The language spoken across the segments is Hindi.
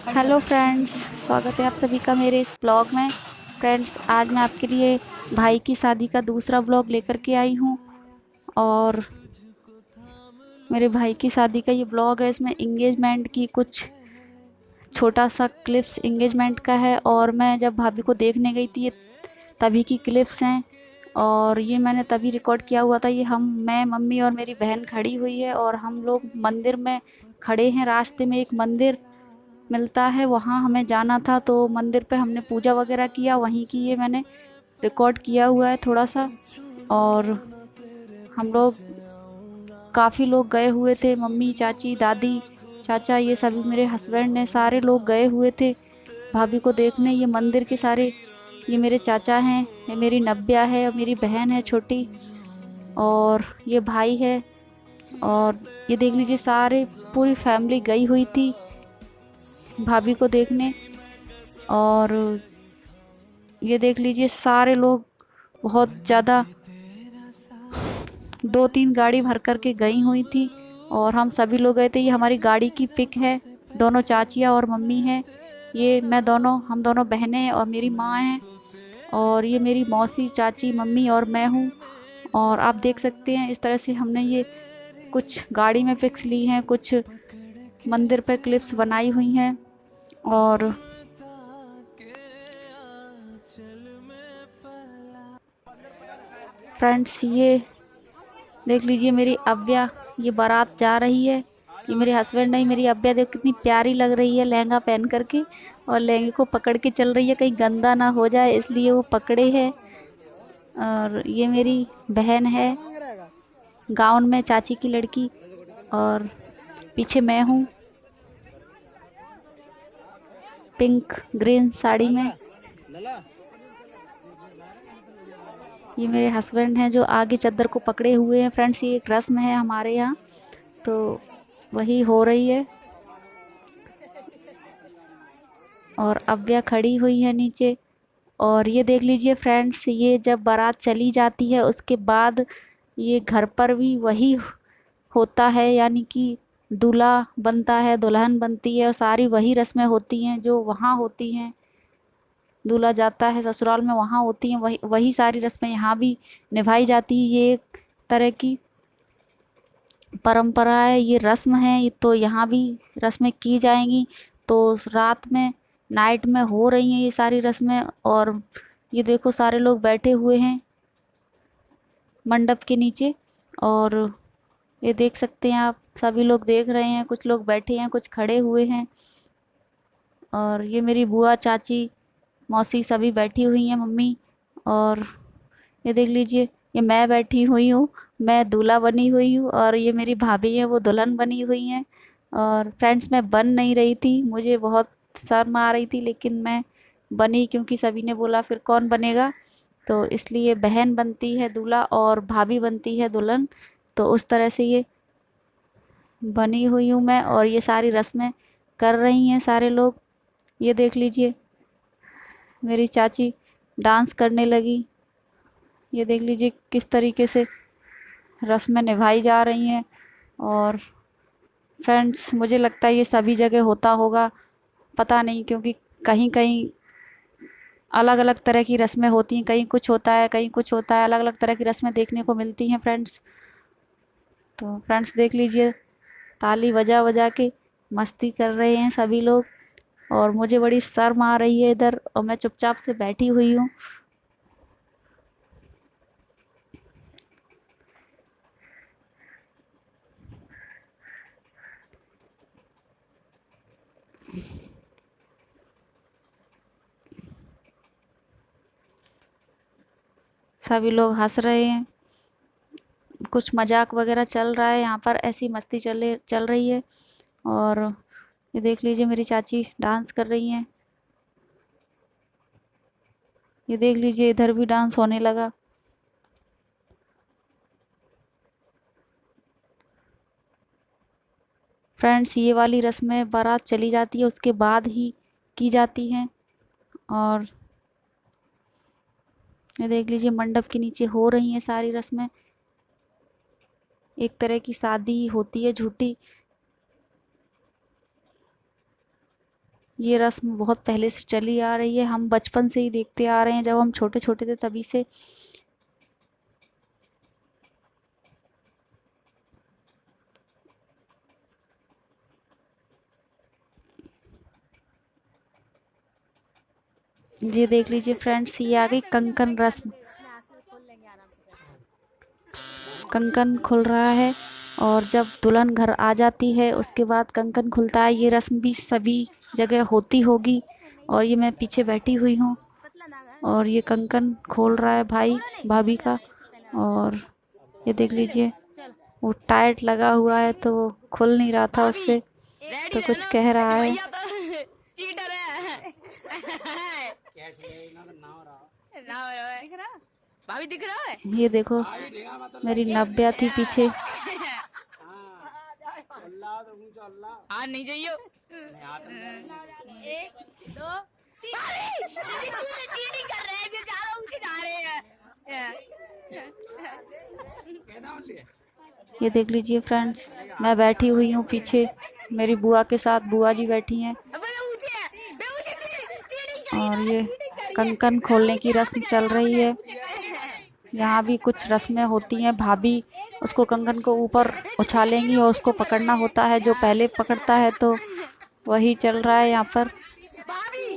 हेलो फ्रेंड्स, स्वागत है आप सभी का मेरे इस ब्लॉग में। फ्रेंड्स, आज मैं आपके लिए भाई की शादी का दूसरा ब्लॉग लेकर के आई हूँ। और मेरे भाई की शादी का ये ब्लॉग है। इसमें इंगेजमेंट की कुछ छोटा सा क्लिप्स इंगेजमेंट का है, और मैं जब भाभी को देखने गई थी ये तभी की क्लिप्स हैं। और ये मैंने तभी रिकॉर्ड किया हुआ था। ये मैं मम्मी और मेरी बहन खड़ी हुई है, और हम लोग मंदिर में खड़े हैं। रास्ते में एक मंदिर मिलता है, वहाँ हमें जाना था, तो मंदिर पे हमने पूजा वगैरह किया, वहीं की ये मैंने रिकॉर्ड किया हुआ है थोड़ा सा। और हम लोग काफ़ी लोग गए हुए थे, मम्मी, चाची, दादी, चाचा, ये सभी मेरे हस्बैंड ने, सारे लोग गए हुए थे भाभी को देखने। ये मंदिर के सारे, ये मेरे चाचा हैं, ये मेरी नब्या है, और मेरी बहन है छोटी, और ये भाई है। और ये देख लीजिए, सारे पूरी फैमिली गई हुई थी भाभी को देखने। और ये देख लीजिए, सारे लोग बहुत ज़्यादा, 2-3 गाड़ी भर कर के गई हुई थी, और हम सभी लोग गए थे। ये हमारी गाड़ी की पिक है, दोनों चाचियाँ और मम्मी हैं। ये हम दोनों बहनें हैं, और मेरी माँ है। और ये मेरी मौसी, चाची, मम्मी और मैं हूँ। और आप देख सकते हैं इस तरह से हमने ये कुछ गाड़ी में पिक्स ली हैं, कुछ मंदिर पे क्लिप्स बनाई हुई हैं। और फ्रेंड्स, ये देख लीजिए मेरी अव्या, ये बारात जा रही है। ये मेरे हस्बैंड नहीं, मेरी अव्या, देख कितनी प्यारी लग रही है लहंगा पहन करके, और लहंगे को पकड़ के चल रही है, कहीं गंदा ना हो जाए इसलिए वो पकड़े है। और ये मेरी बहन है, गाउन में, चाची की लड़की। और पीछे मैं हूँ, पिंक ग्रीन साड़ी में। ये मेरे हस्बैंड हैं जो आगे चद्दर को पकड़े हुए हैं। फ्रेंड्स, ये एक रस्म है हमारे यहाँ, तो वही हो रही है। और अव्या खड़ी हुई है नीचे। और ये देख लीजिए फ्रेंड्स, ये जब बारात चली जाती है उसके बाद ये घर पर भी वही होता है, यानी कि दूल्हा बनता है, दुल्हन बनती है, और सारी वही रस्में होती हैं जो वहाँ होती हैं। दूल्हा जाता है ससुराल में, वहाँ होती हैं वही वही सारी रस्में यहाँ भी निभाई जाती है। ये एक तरह की परंपरा है, ये रस्म है, ये तो यहाँ भी रस्में की जाएंगी। तो रात में, नाइट में हो रही हैं ये सारी रस्में। और ये देखो, सारे लोग बैठे हुए हैं मंडप के नीचे। और ये देख सकते हैं आप, सभी लोग देख रहे हैं, कुछ लोग बैठे हैं, कुछ खड़े हुए हैं। और ये मेरी बुआ, चाची, मौसी सभी बैठी हुई हैं, मम्मी। और ये देख लीजिए, ये मैं बैठी हुई हूँ, मैं दूल्हा बनी हुई हूँ, और ये मेरी भाभी है, वो दुल्हन बनी हुई हैं। और फ्रेंड्स, मैं बन नहीं रही थी, मुझे बहुत शर्म आ रही थी, लेकिन मैं बनी क्योंकि सभी ने बोला फिर कौन बनेगा, तो इसलिए बहन बनती है दूल्हा और भाभी बनती है दुल्हन। तो उस तरह से ये बनी हुई हूँ मैं, और ये सारी रस्में कर रही हैं सारे लोग। ये देख लीजिए, मेरी चाची डांस करने लगी। ये देख लीजिए किस तरीके से रस्में निभाई जा रही हैं। और फ्रेंड्स, मुझे लगता है ये सभी जगह होता होगा, पता नहीं, क्योंकि कहीं कहीं अलग अलग तरह की रस्में होती हैं, कहीं कुछ होता है, कहीं कुछ होता है, अलग अलग तरह की रस्में देखने को मिलती हैं फ्रेंड्स। तो फ्रेंड्स, देख लीजिए, ताली बजा बजा के मस्ती कर रहे हैं सभी लोग। और मुझे बड़ी शर्म आ रही है इधर, और मैं चुपचाप से बैठी हुई हूँ। सभी लोग हंस रहे हैं, कुछ मजाक वगैरह चल रहा है यहाँ पर, ऐसी मस्ती चल रही है। और ये देख लीजिए, मेरी चाची डांस कर रही हैं। ये देख लीजिए, इधर भी डांस होने लगा। फ्रेंड्स, ये वाली रस्में बारात चली जाती है उसके बाद ही की जाती हैं। और ये देख लीजिए, मंडप के नीचे हो रही हैं सारी रस्में। एक तरह की शादी होती है झूठी। ये रस्म बहुत पहले से चली आ रही है, हम बचपन से ही देखते आ रहे हैं, जब हम छोटे छोटे थे तभी से। ये देख लीजिए फ्रेंड्स, ये आ गई कंकन रस्म। कंकन खुल रहा है और जब दुल्हन घर आ जाती है उसके बाद कंकन खुलता है। ये रस्म भी सभी जगह होती होगी। और ये मैं पीछे बैठी हुई हूँ और ये कंकन खोल रहा है भाई भाभी का। और ये देख लीजिए, वो टाइट लगा हुआ है तो वो खुल नहीं रहा था उससे, तो कुछ कह रहा है। भाभी दिख रहा है। ये देखो, मेरी नव्या थी पीछे। हाँ नहीं चाहिए। एक दो तीन। चीटिंग कर रहे हैं, ज्यादा ऊंचे जा रहे हैं। ये देख लीजिए फ्रेंड्स, मैं बैठी हुई हूँ पीछे, मेरी बुआ के साथ बुआ जी बैठी हैं। और ये कंकन खोलने की रस्म चल रही है। यहाँ भी कुछ रस्में होती हैं। भाभी उसको कंकन को ऊपर उछालेंगी और उसको पकड़ना होता है, जो पहले पकड़ता है तो वही चल रहा है यहाँ पर।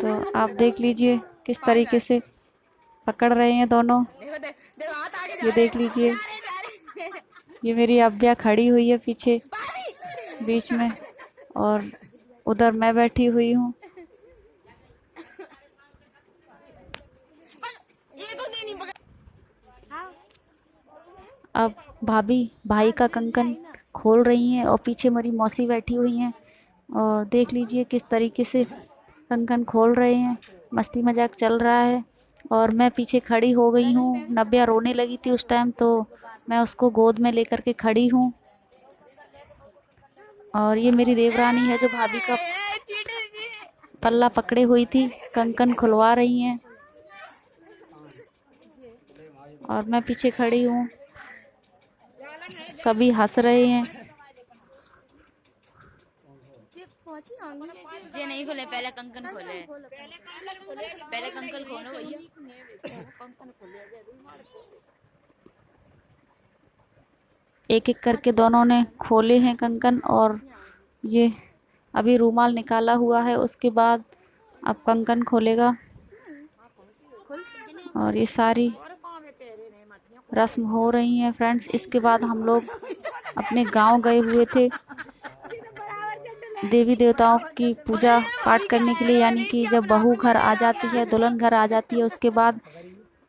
तो आप देख लीजिए किस तरीके से पकड़ रहे हैं दोनों। ये देख लीजिए, ये मेरी अब्बिया खड़ी हुई है पीछे बीच में और उधर मैं बैठी हुई हूँ। अब भाभी भाई का कंकन खोल रही हैं और पीछे मेरी मौसी बैठी हुई हैं और देख लीजिए किस तरीके से कंकन खोल रहे हैं। मस्ती मजाक चल रहा है और मैं पीछे खड़ी हो गई हूँ। नव्या रोने लगी थी उस टाइम, तो मैं उसको गोद में लेकर के खड़ी हूँ। और ये मेरी देवरानी है जो भाभी का पल्ला पकड़े हुई थी, कंकन खुलवा रही हैं और मैं पीछे खड़ी हूँ। सभी हंस रहे हैं। ये नहीं खोले, पहले कंकन खोले। पहले कंकन खोलो भैया। एक एक करके दोनों ने खोले हैं कंकन और ये अभी रूमाल निकाला हुआ है, उसके बाद अब कंकन खोलेगा। और ये सारी रस्म हो रही हैं फ्रेंड्स। इसके बाद हम लोग अपने गांव गए हुए थे देवी देवताओं की पूजा पाठ करने के लिए, यानी कि जब बहू घर आ जाती है, दुल्हन घर आ जाती है, उसके बाद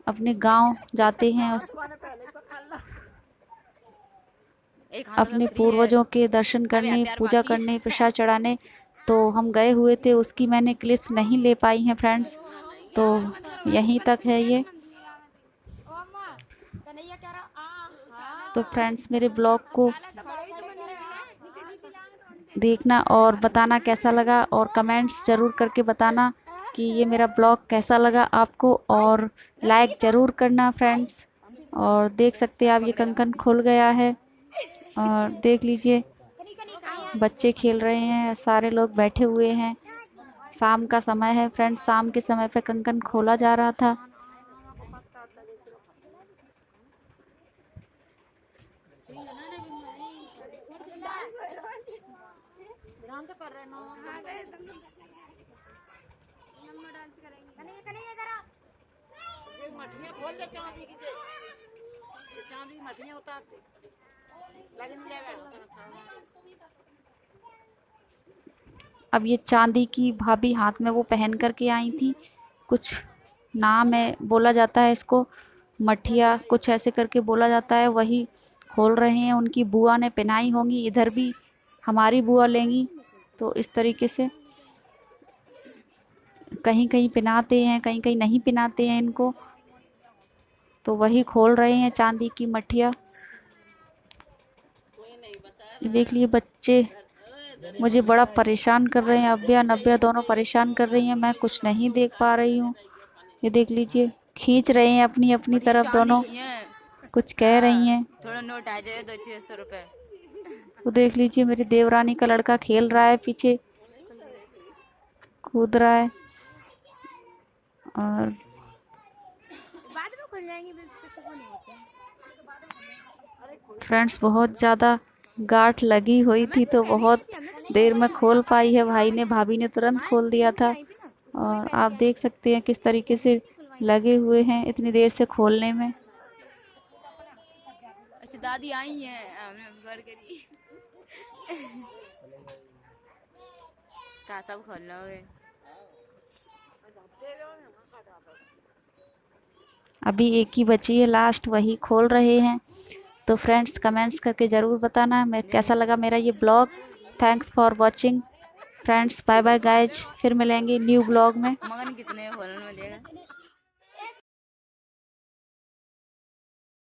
अपने गांव जाते हैं अपने पूर्वजों के दर्शन करने, पूजा करने, प्रसाद चढ़ाने। तो हम गए हुए थे, उसकी मैंने क्लिप्स नहीं ले पाई हैं फ्रेंड्स, तो यहीं तक है ये। तो फ्रेंड्स, मेरे ब्लॉग को देखना और बताना कैसा लगा, और कमेंट्स ज़रूर करके बताना कि ये मेरा ब्लॉग कैसा लगा आपको, और लाइक ज़रूर करना फ्रेंड्स। और देख सकते हैं आप, ये कंकन खुल गया है और देख लीजिए बच्चे खेल रहे हैं, सारे लोग बैठे हुए हैं। शाम का समय है फ्रेंड्स, शाम के समय पे कंकन खोला जा रहा था। अब ये चांदी की भाभी हाथ में वो पहन करके आई थी, कुछ नाम है, बोला जाता है इसको मठिया, कुछ ऐसे करके बोला जाता है। वही खोल रहे हैं, उनकी बुआ ने पहनाई होंगी, इधर भी हमारी बुआ लेंगी। तो इस तरीके से कहीं कहीं पहनाते हैं, कहीं कहीं नहीं पहनाते हैं इनको। तो वही खोल रहे हैं चांदी की मठिया। देख लिए बच्चे मुझे बड़ा परेशान कर रहे हैं, अब्बिया नब्बिया दोनों परेशान कर रही हैं, मैं कुछ नहीं देख पा रही हूँ। ये देख लीजिए, खींच रहे हैं अपनी अपनी तरफ दोनों, कुछ कह रही हैं। थोड़ा नोट आ जाए 200-600 रुपए। वो देख लीजिए, मेरी देवरानी का लड़का खेल रहा है पीछे, कूद रहा है। और बाद में खुल जाएंगे, कुछ वो नहीं होता है। फ्रेंड्स बहुत ज़्यादा गांठ लगी हुई थी तो बहुत देर में खोल पाई है भाई ने, भाभी ने तुरंत खोल दिया था। और आप देख सकते हैं किस तरीके से लगे हुए हैं इतनी देर से खोलने में। अच्छा दादी आई हैं, हमने बिगाड़ करी। का सब खोल लोगे? अभी एक ही बची है लास्ट, वही खोल रहे हैं। तो फ्रेंड्स कमेंट्स करके ज़रूर बताना मैं कैसा लगा मेरा ये blog. Thanks for watching friends, bye bye guys, फिर मिलेंगे न्यू ब्लॉग में। मगन कितने खोलने में देगा?